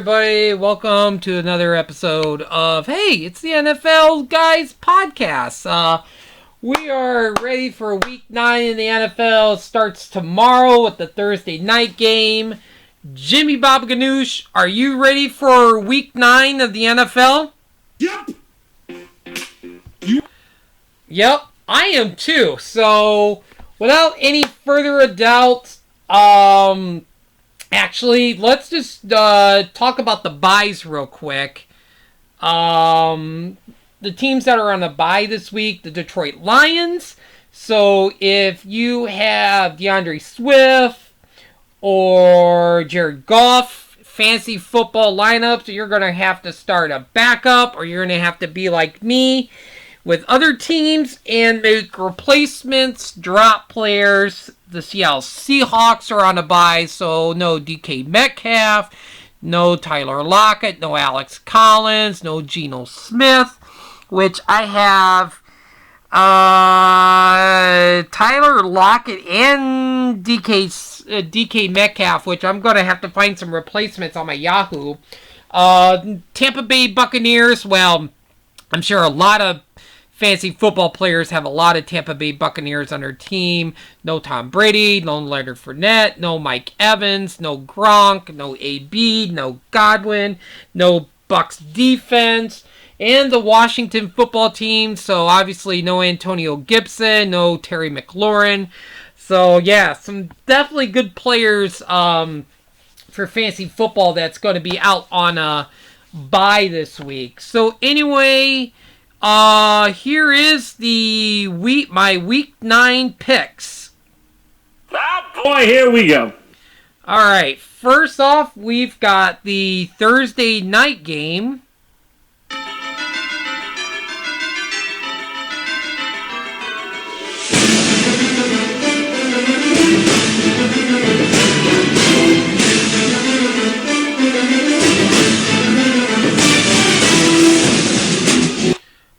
everybody. Welcome to another episode of Hey, it's the NFL Guys Podcast. We are ready for Week 9 in the NFL. It starts tomorrow with the Thursday night game. Jimmy Bob Ganoush, are you ready for Week 9 of the NFL? Yep. Yep, I am too. So, without any further ado, actually, let's just talk about the buys real quick. The teams that are on a bye this week, the Detroit Lions. So if you have DeAndre Swift or Jared Goff, fantasy football lineups, you're going to have to start a backup, or you're going to have to be like me with other teams and make replacements, drop players. The Seattle Seahawks are on a bye, so no DK Metcalf, no Tyler Lockett, no Alex Collins, no Geno Smith, which I have Tyler Lockett and DK Metcalf, which I'm going to have to find some replacements on my Yahoo. Tampa Bay Buccaneers, well, I'm sure a lot of fantasy football players have a lot of Tampa Bay Buccaneers on their team. No Tom Brady, no Leonard Fournette, no Mike Evans, no Gronk, no AB, no Godwin, no Bucs defense, and the Washington football team. So obviously no Antonio Gibson, no Terry McLaurin. So yeah, some definitely good players for fantasy football that's going to be out on a bye this week. So anyway, here is my Week 9 picks. Oh boy, here we go. Alright, first off, we've got the Thursday night game.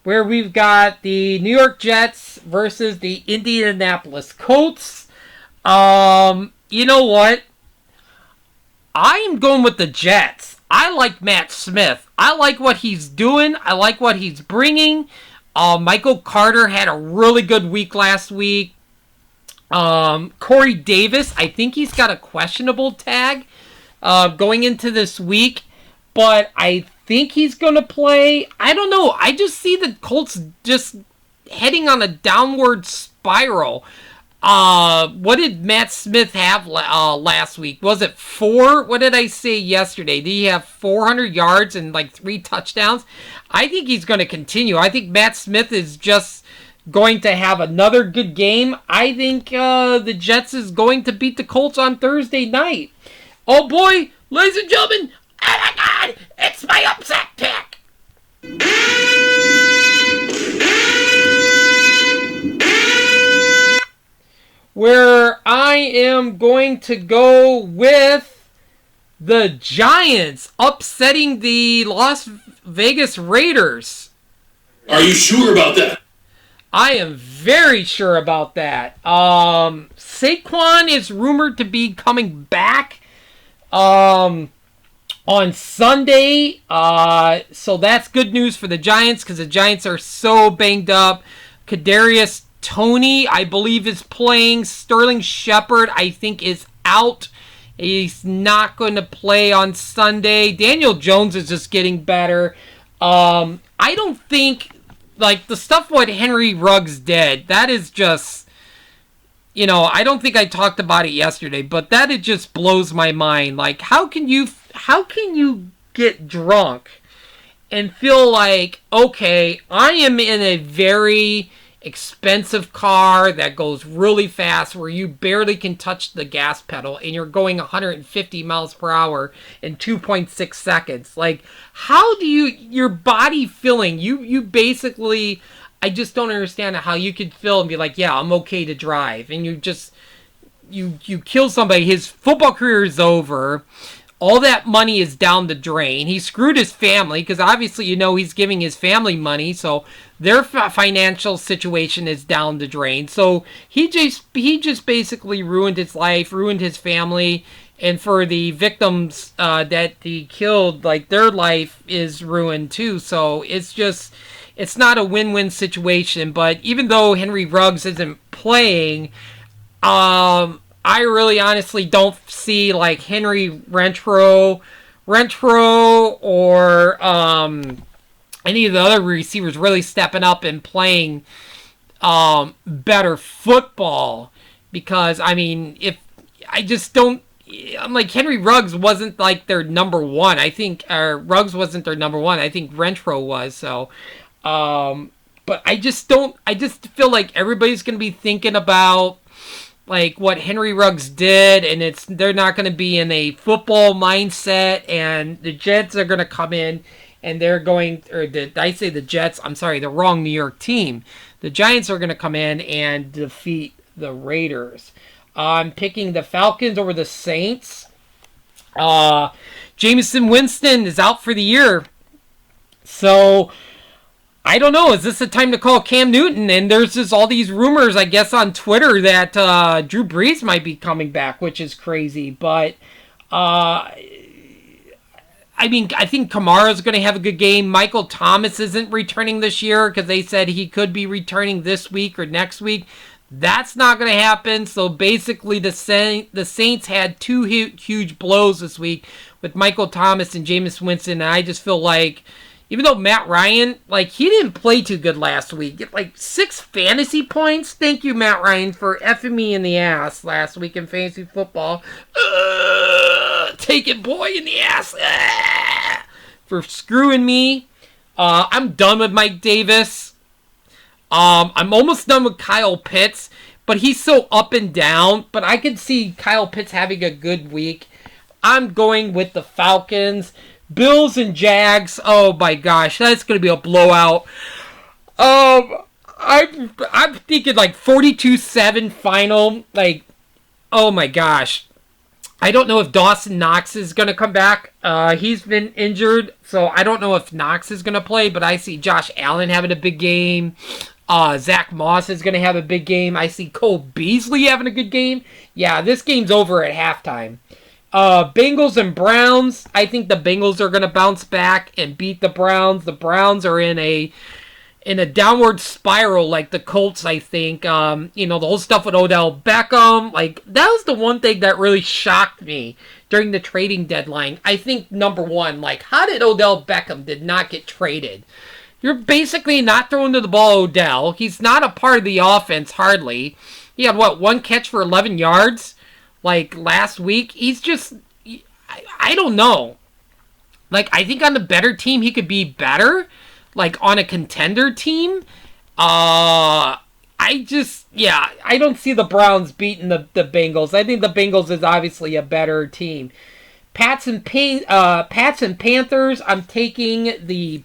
Where we've got the New York Jets versus the Indianapolis Colts. You know what? I am going with the Jets. I like Matt Smith. I like what he's doing. I like what he's bringing. Michael Carter had a really good week last week. Corey Davis, I think he's got a questionable tag going into this week. But I think he's going to play. I don't know. I just see the Colts just heading on a downward spiral. What did Matt Smith have last week? Was it 4? What did I say yesterday? Did he have 400 yards and like 3 touchdowns? I think he's going to continue. I think Matt Smith is just going to have another good game. I think the Jets is going to beat the Colts on Thursday night. Oh boy, ladies and gentlemen, oh my God, it's my upset pick. Where I am going to go with the Giants upsetting the Las Vegas Raiders. Are you sure about that? I am very sure about that. Saquon is rumored to be coming back on Sunday, so that's good news for the Giants because the Giants are so banged up. Kadarius Toney, I believe, is playing. Sterling Shepard, I think, is out. He's not going to play on Sunday. Daniel Jones is just getting better. I don't think, like, the stuff what Henry Ruggs did, that is just, you know, I don't think I talked about it yesterday, but that it just blows my mind. Like, how can you get drunk and feel like, okay, I am in a very expensive car that goes really fast where you barely can touch the gas pedal and you're going 150 miles per hour in 2.6 seconds. Like, how do your body feeling? You basically, I just don't understand how you could feel and be like, yeah, I'm okay to drive. And you kill somebody. His football career is over. All that money is down the drain. He screwed his family because obviously, you know, he's giving his family money. So their financial situation is down the drain. So he just basically ruined his life, ruined his family. And for the victims that he killed, like their life is ruined too. So it's not a win-win situation. But even though Henry Ruggs isn't playing, I really honestly don't see like Henry Renfro or any of the other receivers really stepping up and playing better football. Because I mean, if I just don't. I'm like Henry Ruggs wasn't like their number one. I think Ruggs wasn't their number one. I think Renfro was. So, but I just don't. I just feel like everybody's gonna be thinking about like what Henry Ruggs did, and they're not gonna be in a football mindset. And the Jets are gonna come in, and they're going. Or did I say the Jets? I'm sorry, the wrong New York team. The Giants are gonna come in and defeat the Raiders. I'm picking the Falcons over the Saints. Jameson Winston is out for the year. So, I don't know. Is this the time to call Cam Newton? And there's just all these rumors, I guess, on Twitter that Drew Brees might be coming back, which is crazy. But, I mean, I think Kamara's going to have a good game. Michael Thomas isn't returning this year because they said he could be returning this week or next week. That's not going to happen. So basically, the Saints had two huge blows this week with Michael Thomas and Jameis Winston. And I just feel like, even though Matt Ryan, like, he didn't play too good last week. Get like 6 fantasy points. Thank you, Matt Ryan, for effing me in the ass last week in fantasy football. Take it, boy, in the ass. For screwing me. I'm done with Mike Davis. I'm almost done with Kyle Pitts, but he's so up and down. But I could see Kyle Pitts having a good week. I'm going with the Falcons. Bills and Jags. Oh my gosh, that's going to be a blowout. I'm thinking like 42-7 final. Like, oh my gosh. I don't know if Dawson Knox is going to come back. He's been injured, so I don't know if Knox is going to play, but I see Josh Allen having a big game. Zach Moss is going to have a big game. I see Cole Beasley having a good game. Yeah, this game's over at halftime. Bengals and Browns. I think the Bengals are going to bounce back and beat the Browns. The Browns are in a downward spiral like the Colts, I think. The whole stuff with Odell Beckham. Like, that was the one thing that really shocked me during the trading deadline. I think, number one, like, how did Odell Beckham did not get traded? You're basically not throwing to the ball, Odell. He's not a part of the offense, hardly. He had, one catch for 11 yards? Like, last week? He's just... I don't know. Like, I think on the better team, he could be better. Like, on a contender team. I don't see the Browns beating the Bengals. I think the Bengals is obviously a better team. Pats and Panthers. I'm taking the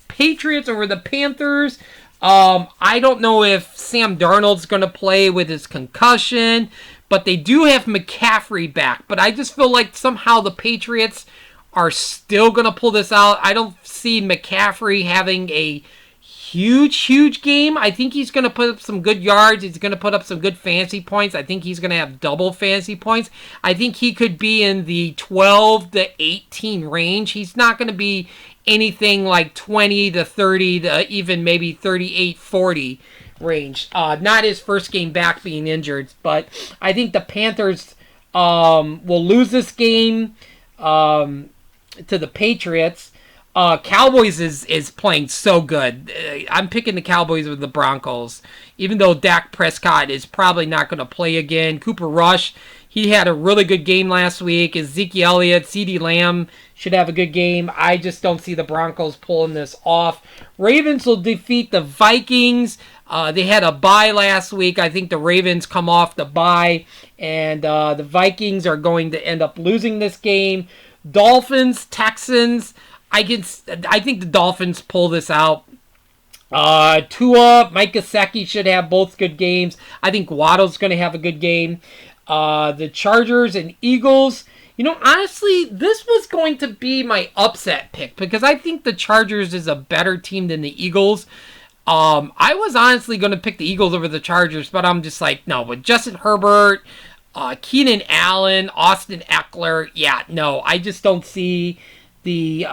Patriots over the Panthers. I don't know if Sam Darnold's going to play with his concussion, but they do have McCaffrey back. But I just feel like somehow the Patriots are still going to pull this out. I don't see McCaffrey having a huge game. I think he's going to put up some good yards. He's going to put up some good fantasy points. I think he's going to have double fantasy points. I think he could be in the 12 to 18 range. He's not going to be anything like 20 to 30 to even maybe 38-40 range. Not his first game back being injured, but I think the Panthers will lose this game to the Patriots. Cowboys is playing so good. I'm picking the Cowboys with the Broncos, even though Dak Prescott is probably not going to play again. Cooper Rush, he had a really good game last week. Ezekiel Elliott, CeeDee Lamb should have a good game. I just don't see the Broncos pulling this off. Ravens will defeat the Vikings. They had a bye last week. I think the Ravens come off the bye, and the Vikings are going to end up losing this game. Dolphins, Texans. I think the Dolphins pull this out. Tua, Mike Gesicki should have both good games. I think Waddle's going to have a good game. The Chargers and Eagles. Honestly, this was going to be my upset pick because I think the Chargers is a better team than the Eagles. I was honestly going to pick the Eagles over the Chargers, but I'm just like, no, with Justin Herbert, Keenan Allen, Austin Eckler. Yeah, no, I just don't see the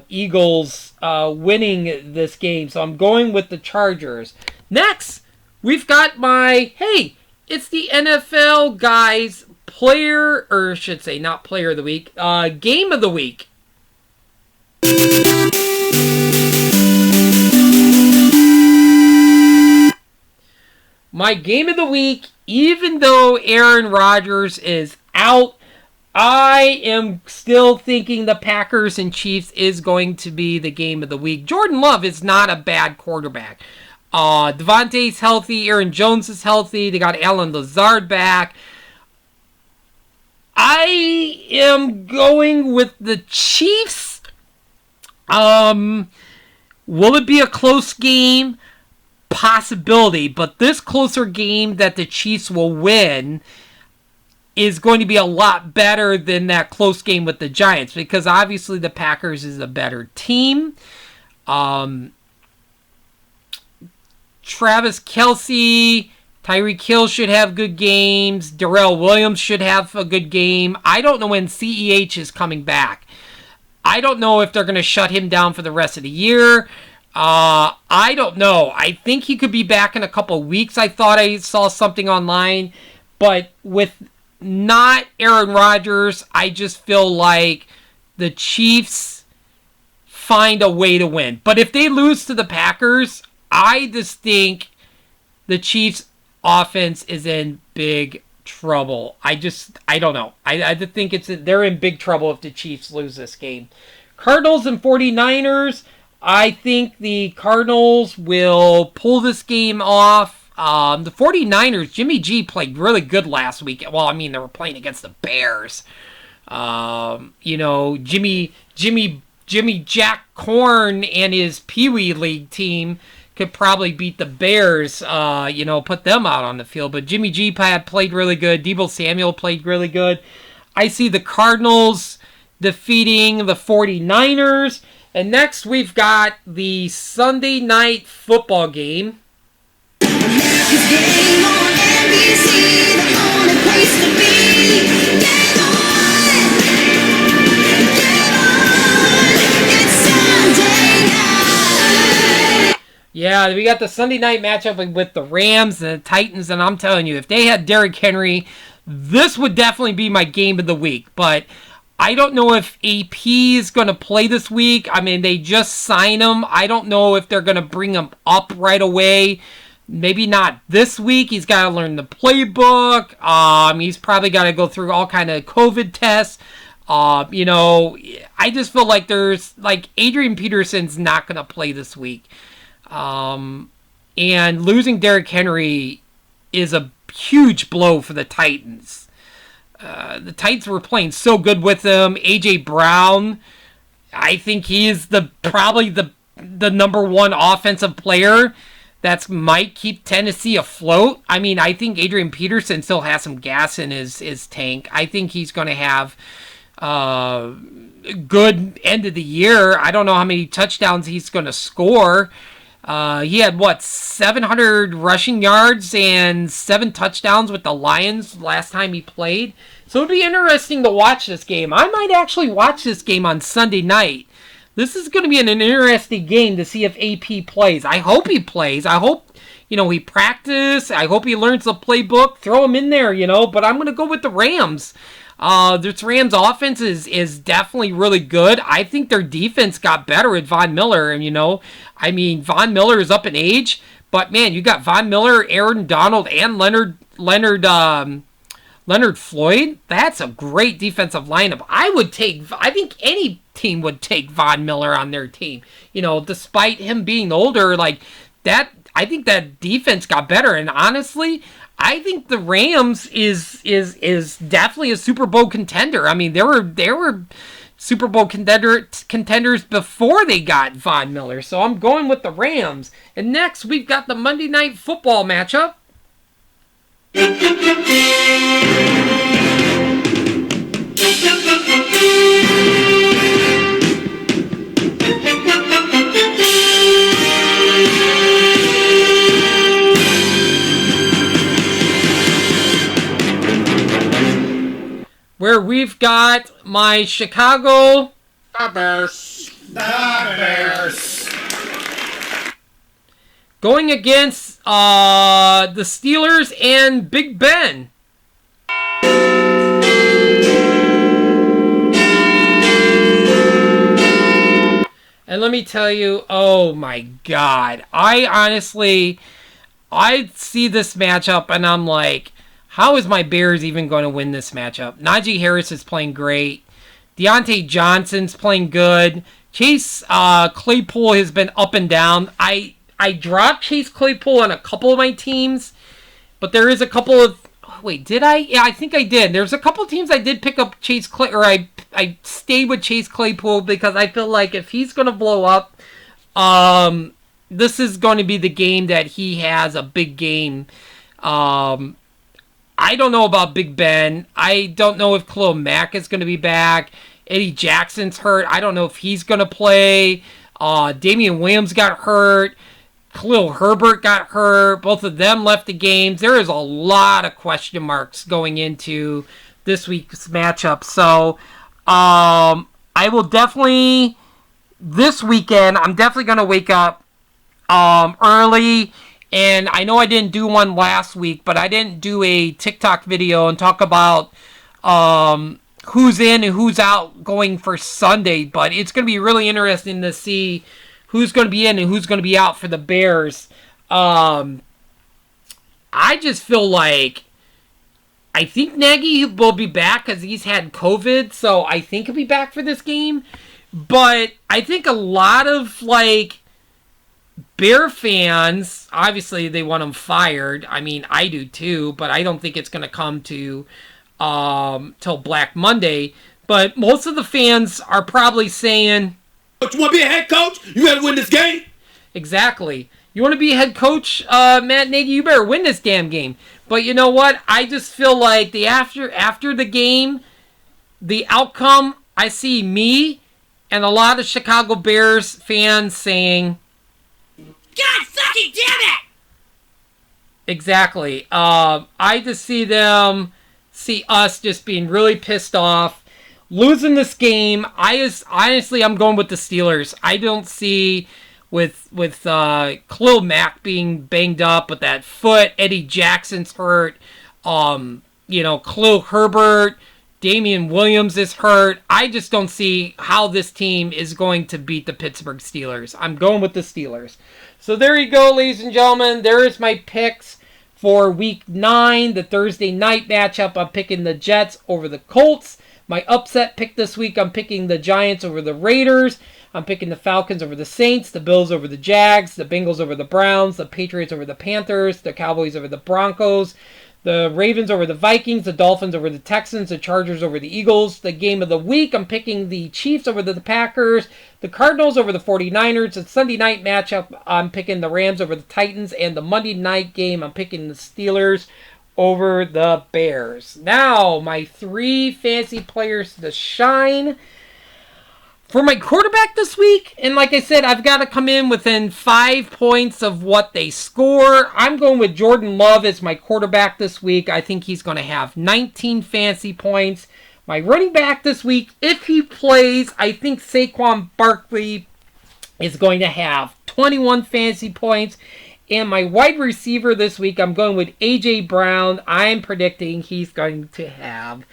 Eagles winning this game. So I'm going with the Chargers. Next, we've got it's the NFL guys player, or I should say not player of the week, game of the week. My game of the week, even though Aaron Rodgers is out, I am still thinking the Packers and Chiefs is going to be the game of the week. Jordan Love is not a bad quarterback. Devontae's healthy. Aaron Jones is healthy. They got Alan Lazard back. I am going with the Chiefs. Will it be a close game? Possibility, but this closer game that the Chiefs will win is going to be a lot better than that close game with the Giants, because obviously the Packers is a better team. Travis Kelce, Tyreek Hill should have good games. Darrell Williams should have a good game. I don't know when CEH is coming back. I don't know if they're going to shut him down for the rest of the year. I don't know. I think he could be back in a couple weeks. I thought I saw something online. But with not Aaron Rodgers, I just feel like the Chiefs find a way to win. But if they lose to the Packers, I just think the Chiefs offense is in big trouble. I don't know. I just think they're in big trouble if the Chiefs lose this game. Cardinals and 49ers. I think the Cardinals will pull this game off. The 49ers, Jimmy G played really good last week. Well, I mean, they were playing against the Bears. Jimmy Jack Corn and his Pee Wee League team could probably beat the Bears, put them out on the field. But Jimmy G played really good. Deebo Samuel played really good. I see the Cardinals defeating the 49ers. And next, we've got the Sunday night football game. America's game on NBC, the only place to be. Game on! Game on! It's Sunday night! Yeah, we got the Sunday night matchup with the Rams and the Titans, and I'm telling you, if they had Derrick Henry, this would definitely be my game of the week. But I don't know if AP is going to play this week. I mean, they just signed him. I don't know if they're going to bring him up right away. Maybe not this week. He's got to learn the playbook. He's probably got to go through all kind of COVID tests. I just feel like Adrian Peterson's not going to play this week. And losing Derrick Henry is a huge blow for the Titans. The Titans were playing so good with him. A.J. Brown, I think he is probably the number one offensive player that might keep Tennessee afloat. I mean, I think Adrian Peterson still has some gas in his tank. I think he's going to have a good end of the year. I don't know how many touchdowns he's going to score. He had, 700 rushing yards and 7 touchdowns with the Lions last time he played. So it'd be interesting to watch this game. I might actually watch this game on Sunday night. This is going to be an interesting game to see if AP plays. I hope he plays. I hope, he practices. I hope he learns the playbook. Throw him in there, but I'm going to go with the Rams. This Rams offense is definitely really good. I think their defense got better with Von Miller. And, Von Miller is up in age. But, man, you got Von Miller, Aaron Donald, and Leonard Floyd. That's a great defensive lineup. I think any team would take Von Miller on their team. Despite him being older, that, I think that defense got better. And honestly, I think the Rams is definitely a Super Bowl contender. I mean, they were Super Bowl contenders before they got Von Miller. So I'm going with the Rams. And next, we've got the Monday Night Football matchup. we've got my Chicago Bears. The Bears. going against the Steelers and Big Ben. And let me tell you, oh my God. I see this matchup and I'm like, how is my Bears even going to win this matchup? Najee Harris is playing great. Deontay Johnson's playing good. Chase Claypool has been up and down. I dropped Chase Claypool on a couple of my teams, but there is a couple of... Wait, did I? Yeah, I think I did. There's a couple of teams I did pick up I stayed with Chase Claypool because I feel like if he's going to blow up, this is going to be the game that he has a big game. I don't know about Big Ben. I don't know if Khalil Mack is going to be back. Eddie Jackson's hurt. I don't know if he's going to play. Damian Williams got hurt. Khalil Herbert got hurt. Both of them left the games. There is a lot of question marks going into this week's matchup. So I will definitely, this weekend, I'm definitely going to wake up early. And I know I didn't do one last week, but I didn't do a TikTok video and talk about who's in and who's out going for Sunday. But it's going to be really interesting to see who's going to be in and who's going to be out for the Bears. I just feel like I think Nagy will be back because he's had COVID, so I think he'll be back for this game. But I think a lot of Bear fans, obviously they want him fired. I mean, I do too, but I don't think it's going to come to till Black Monday. But most of the fans are probably saying, Don't you want to be a head coach? You got to win this game. exactly. You want to be a head coach, Matt Nagy? You better win this damn game. But you know what? I just feel like after the game, the outcome, I see me and a lot of Chicago Bears fans saying, God fucking damn it! exactly. I just see us just being really pissed off, losing this game. Honestly, I'm going with the Steelers. I don't see with Khalil Mack being banged up with that foot. Eddie Jackson's hurt. Khalil Herbert, Damian Williams is hurt. I just don't see how this team is going to beat the Pittsburgh Steelers. I'm going with the Steelers. So there you go, ladies and gentlemen. There is my picks for Week 9, the Thursday night matchup. I'm picking the Jets over the Colts. My upset pick this week, I'm picking the Giants over the Raiders. I'm picking the Falcons over the Saints, the Bills over the Jags, the Bengals over the Browns, the Patriots over the Panthers, the Cowboys over the Broncos, the Ravens over the Vikings, the Dolphins over the Texans, the Chargers over the Eagles. The game of the week, I'm picking the Chiefs over the Packers, the Cardinals over the 49ers. The Sunday night matchup, I'm picking the Rams over the Titans, and the Monday night game, I'm picking the Steelers over the Bears. Now, my 3 fantasy players to shine. For my quarterback this week, and like I said, I've got to come in within 5 points of what they score. I'm going with Jordan Love as my quarterback this week. I think he's going to have 19 fantasy points. My running back this week, if he plays, I think Saquon Barkley is going to have 21 fantasy points. And my wide receiver this week, I'm going with A.J. Brown. I'm predicting he's going to have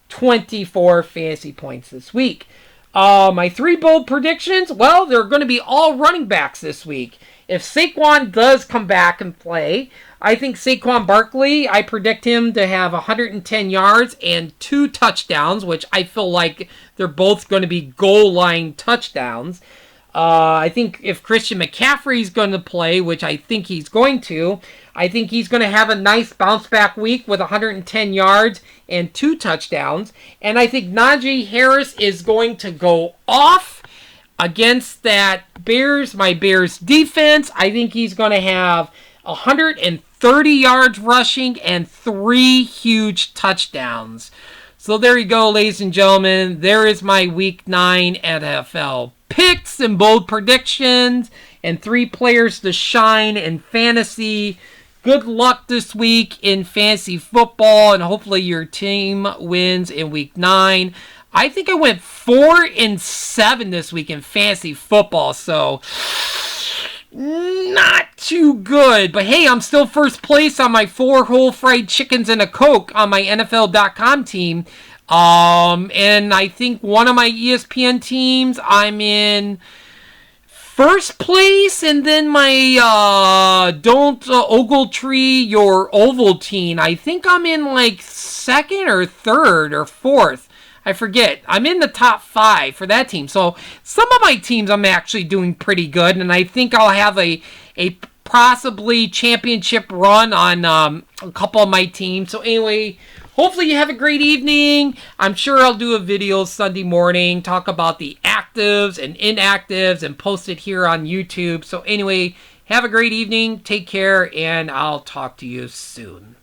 24 fantasy points this week. My 3 bold predictions, well, they're going to be all running backs this week. If Saquon does come back and play, I think Saquon Barkley, I predict him to have 110 yards and 2 touchdowns, which I feel like they're both going to be goal line touchdowns. I think if Christian McCaffrey's going to play, which I think he's going to, I think he's going to have a nice bounce back week with 110 yards and 2 touchdowns. And I think Najee Harris is going to go off against that my Bears defense. I think he's going to have 130 yards rushing and 3 huge touchdowns. So there you go, ladies and gentlemen. There is my Week 9 NFL picks and bold predictions and 3 players to shine in fantasy. good luck this week in fantasy football, and hopefully your team wins in week 9. I think I went 4-7 this week in fantasy football, so not too good. But hey, I'm still first place on my 4 whole fried chickens and a Coke on my NFL.com team. And I think one of my ESPN teams, I'm in first place, and then my don't Ogletree your Ovaltine, I think I'm in like second or third or fourth. I forget. I'm in the top 5 for that team. So some of my teams I'm actually doing pretty good, and I think I'll have a possibly championship run on a couple of my teams. So anyway, hopefully you have a great evening. I'm sure I'll do a video Sunday morning, talk about the actives and inactives, and post it here on YouTube. So anyway, have a great evening. Take care, and I'll talk to you soon.